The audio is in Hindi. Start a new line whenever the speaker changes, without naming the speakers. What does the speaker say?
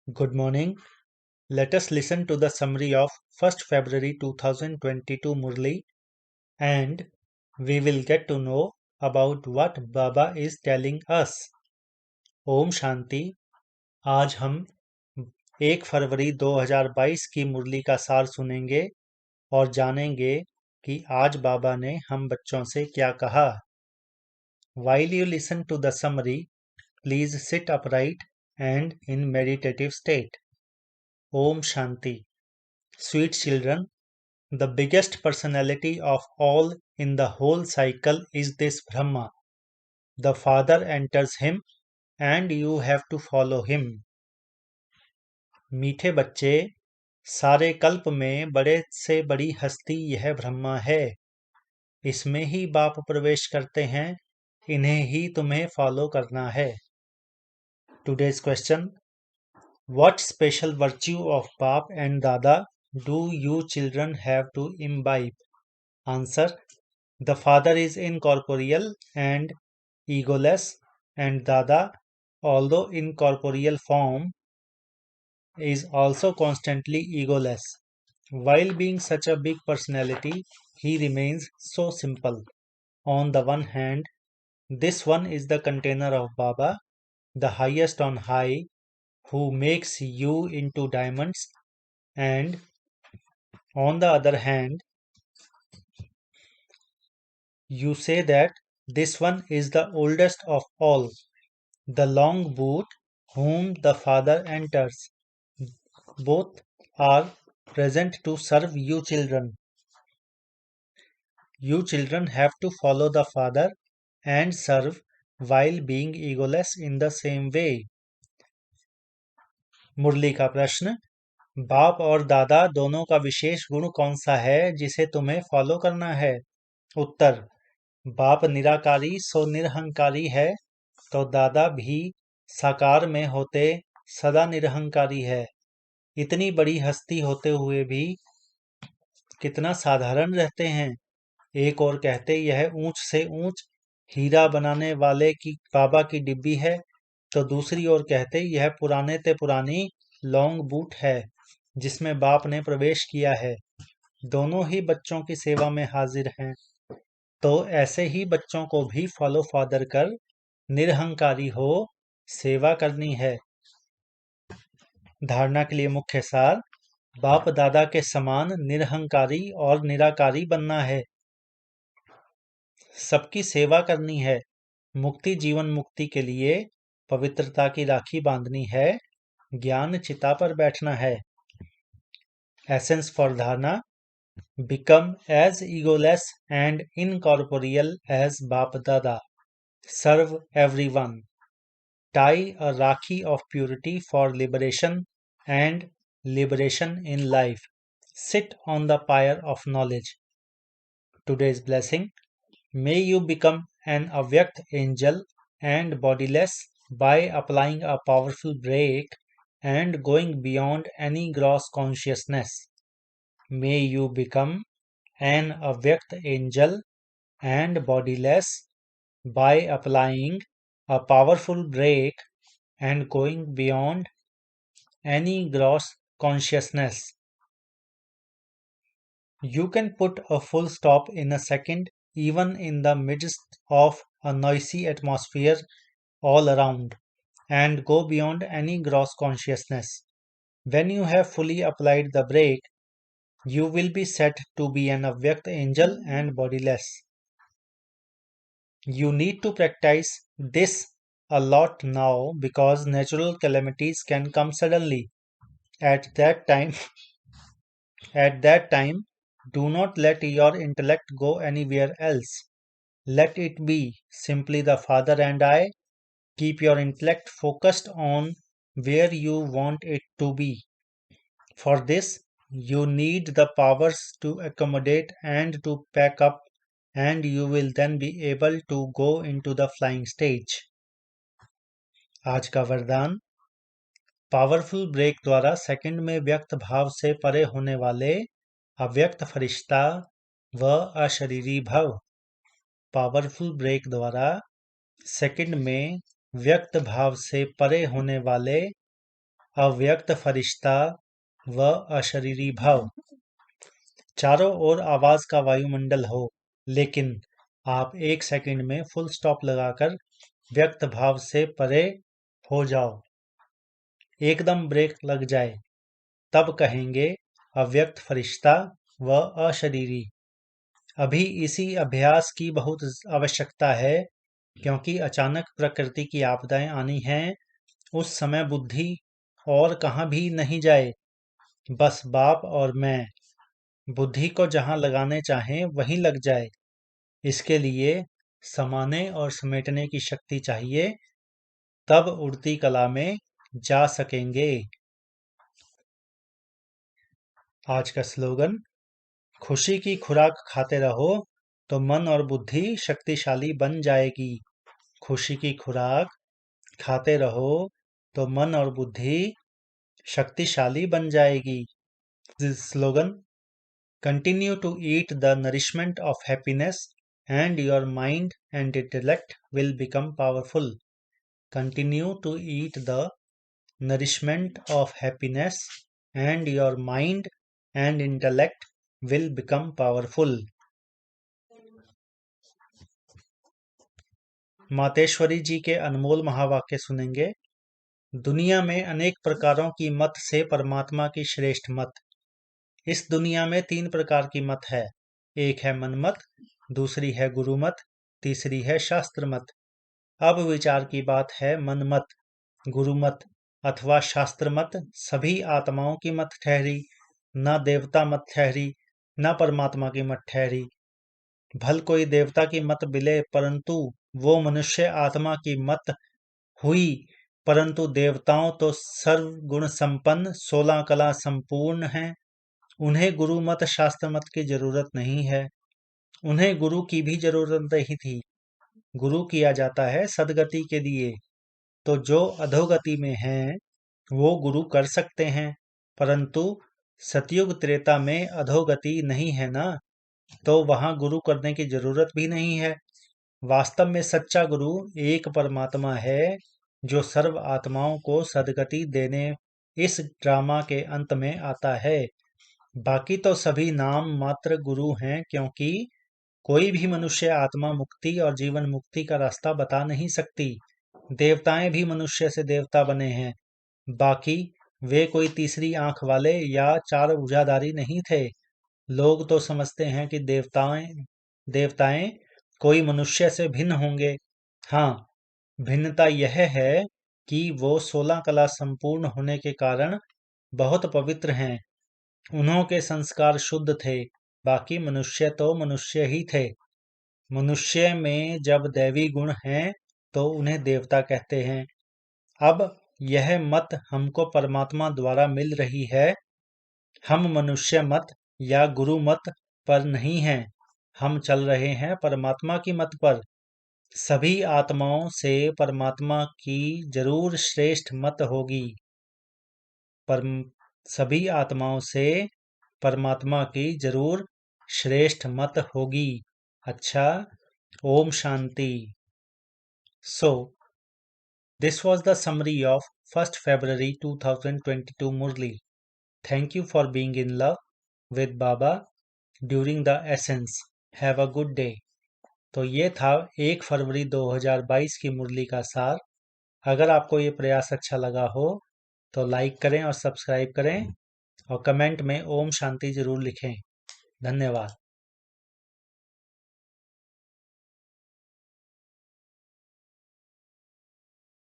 Good morning. Let us listen to the summary of 1st February 2022 Murli, and we will get to know about what Baba is telling us. Om Shanti. आज हम 1 फरवरी 2022 की मुरली का सार सुनेंगे और जानेंगे कि आज बाबा ने हम बच्चों से क्या कहा। While you listen to the summary, please sit upright and in meditative state. Om Shanti. Sweet children, the biggest personality of all in the whole cycle is this Brahma. The father enters him and you have to follow him. मीठे बच्चे, सारे कल्प में बड़े से बड़ी हस्ती यह ब्रह्मा है। इसमें ही बाप प्रवेश करते हैं, इन्हें ही तुम्हें फॉलो करना है। Today's question: What special virtue of Bap and Dada do you children have to imbibe? Answer: The father is incorporeal and egoless, and Dada, although in corporeal form, is also constantly egoless. While being such a big personality, he remains so simple. On the one hand, this one is the container of Baba, the highest on high, who makes you into diamonds, and on the other hand, you say that this one is the oldest of all, the long boot, whom the father enters. Both are present to serve you children. You children have to follow the father and serve while being egoless in the same way. मुरली का प्रश्न: बाप और दादा दोनों का विशेष गुण कौन सा है जिसे तुम्हें फॉलो करना है? उत्तर: बाप निराकारी सो निरहंकारी है, तो दादा भी साकार में होते सदा निरहंकारी है। इतनी बड़ी हस्ती होते हुए भी कितना साधारण रहते हैं। एक और कहते यह ऊंच से ऊंच हीरा बनाने वाले की बाबा की डिब्बी है, तो दूसरी ओर कहते यह पुराने ते पुरानी लॉन्ग बूट है जिसमें बाप ने प्रवेश किया है। दोनों ही बच्चों की सेवा में हाजिर हैं, तो ऐसे ही बच्चों को भी फॉलो फादर कर निरहंकारी हो सेवा करनी है। धारणा के लिए मुख्य सार: बाप दादा के समान निरहंकारी और निराकारी बनना है, सबकी सेवा करनी है, मुक्ति जीवन मुक्ति के लिए पवित्रता की राखी बांधनी है, ज्ञान चिता पर बैठना है। एसेंस फॉर धारणा: Become as egoless and incorporeal as Bap Dada. Serve everyone. Tie a Rakhi of purity for liberation and liberation in life. Sit on the pyre of knowledge. Today's blessing: May you become an Avyakt angel and bodiless by applying a powerful break and going beyond any gross consciousness. May you become an Avyakt angel and bodiless by applying a powerful break and going beyond any gross consciousness. You can put a full stop in a second, even in the midst of a noisy atmosphere all around, and go beyond any gross consciousness. When you have fully applied the brake, you will be said to be an Avyakt angel and bodiless. You need to practice this a lot now because natural calamities can come suddenly. At that time, do not let your intellect go anywhere else. Let it be simply the Father and I. Keep your intellect focused on where you want it to be. For this, you need the powers to accommodate and to pack up, and you will then be able to go into the flying stage. आज का वरदान: पावरफुल ब्रेक द्वारा सेकंड में व्यक्त भाव से परे होने वाले अव्यक्त फरिश्ता व अशरीरी भव। पावरफुल ब्रेक द्वारा सेकंड में व्यक्त भाव से परे होने वाले अव्यक्त फरिश्ता व अशरीरी भाव। चारों ओर आवाज का वायुमंडल हो, लेकिन आप 1 सेकंड में फुल स्टॉप लगाकर व्यक्त भाव से परे हो जाओ, एकदम ब्रेक लग जाए, तब कहेंगे अव्यक्त फरिश्ता व अशरीरी। अभी इसी अभ्यास की बहुत आवश्यकता है, क्योंकि अचानक प्रकृति की आपदाएं आनी हैं। उस समय बुद्धि और कहाँ भी नहीं जाए, बस बाप और मैं। बुद्धि को जहाँ लगाने चाहें वहीं लग जाए। इसके लिए समाने और समेटने की शक्ति चाहिए, तब उड़ती कला में जा सकेंगे। आज का स्लोगन, खुशी की खुराक खाते रहो तो मन और बुद्धि शक्तिशाली बन जाएगी। खुशी की खुराक खाते रहो तो मन और बुद्धि शक्तिशाली बन जाएगी। This slogan, continue to eat the nourishment of happiness and your mind and intellect will become powerful. Continue to eat the nourishment of happiness and your mind and intellect will become powerful. Mateshwari जी के अनमोल महावाक्य सुनेंगे। दुनिया में अनेक प्रकारों की मत से परमात्मा की श्रेष्ठ मत। इस दुनिया में 3 प्रकार की मत है। एक है मनमत, दूसरी है गुरुमत, तीसरी है शास्त्र मत। अब विचार की बात है मनमत, गुरुमत अथवा शास्त्र मत सभी आत्माओं की मत ठहरी, न देवता मत ठहरी, न परमात्मा की मत ठहरी। भल कोई देवता की मत मिले, परंतु वो मनुष्य आत्मा की मत हुई। परंतु देवताओं तो सर्व गुण संपन्न 16 कला संपूर्ण हैं। उन्हें गुरु मत शास्त्र मत की जरूरत नहीं है। उन्हें गुरु की भी जरूरत नहीं थी। गुरु किया जाता है सदगति के लिए। तो जो अधोगति में हैं वो गुरु कर सकते हैं, परंतु सतयुग त्रेता में अधोगति नहीं है ना, तो वहां गुरु करने की जरूरत भी नहीं है। वास्तव में सच्चा गुरु एक परमात्मा है, जो सर्व आत्माओं को सदगति देने इस ड्रामा के अंत में आता है। बाकी तो सभी नाम मात्र गुरु हैं, क्योंकि कोई भी मनुष्य आत्मा मुक्ति और जीवन मुक्ति का रास्ता बता नहीं सकती। देवताएं भी मनुष्य से देवता बने हैं, बाकी वे कोई तीसरी आंख वाले या 4 भुजाधारी नहीं थे। लोग तो समझते हैं कि देवताएं देवताएं कोई मनुष्य से भिन्न होंगे। हाँ, भिन्नता यह है कि वो 16 कला संपूर्ण होने के कारण बहुत पवित्र हैं। उन्हों के संस्कार शुद्ध थे, बाकी मनुष्य तो मनुष्य ही थे। मनुष्य में जब दैवी गुण हैं तो उन्हें देवता कहते हैं। अब यह मत हमको परमात्मा द्वारा मिल रही है। हम मनुष्य मत या गुरु मत पर नहीं हैं, हम चल रहे हैं परमात्मा की मत पर। सभी आत्माओं से परमात्मा की जरूर श्रेष्ठ मत होगी। पर सभी आत्माओं से परमात्मा की जरूर श्रेष्ठ मत होगी। अच्छा, Om Shanti. So, this was the summary of 1st February 2022 Murli. Thank you for being in love with Baba during the essence. Have a good day. तो ये था 1 फरवरी 2022 की मुरली का सार। अगर आपको ये प्रयास अच्छा लगा हो तो लाइक करें और सब्सक्राइब करें और कमेंट में ओम शांति जरूर लिखें। धन्यवाद।